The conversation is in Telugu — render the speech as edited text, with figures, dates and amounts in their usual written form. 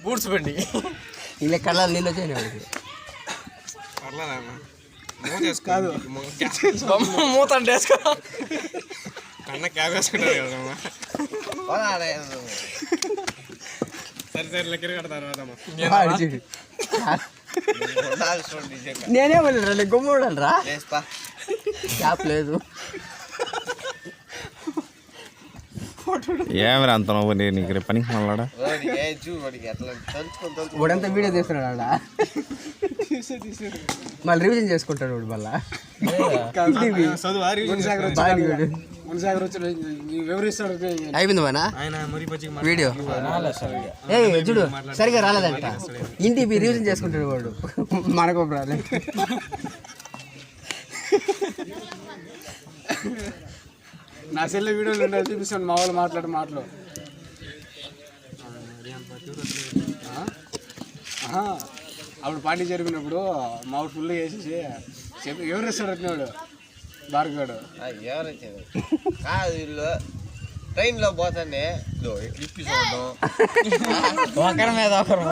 బూట్స్ బండి ఇలా కళ్ళ నీళ్ళు వచ్చాయి వాడికి. కాదు మూత అంటే వేసుకో. కన్న క్యాబ్ వేసుకుంటారు కదమ్మా. సరే సరే లెక్కర కడతారు నేనే వెళ్ళరా గొమ్మ రా క్యాప్ లేదు. ఏమి అంత నువ్వు నీకు పనికి మళ్ళాడా వాడంతా వీడియో తీస్తున్నాడు ఆడ. మళ్ళీ రివిజన్ చేసుకుంటాడు వాడు మళ్ళా. అయిపోయింది మన వీడియో. ఏ చూడు సరిగా రాలేదంట. ఇంటికి రివిజన్ చేసుకుంటాడు వాడు. మనకు రాలేదు. నా సెల్ వీడియోలు ఉండే చూపిస్తాను. మా వాళ్ళు మాటలు అప్పుడు పార్టీ జరిగినప్పుడు మా ఊరు ఫుల్ వేసేసి ఎవరు ఇస్తాడు వచ్చినాడు భార్గవాడు. ఎవరు వచ్చేది కాదు వీళ్ళు ట్రైన్లో పోతానే ఒకరి మీద ఒకరు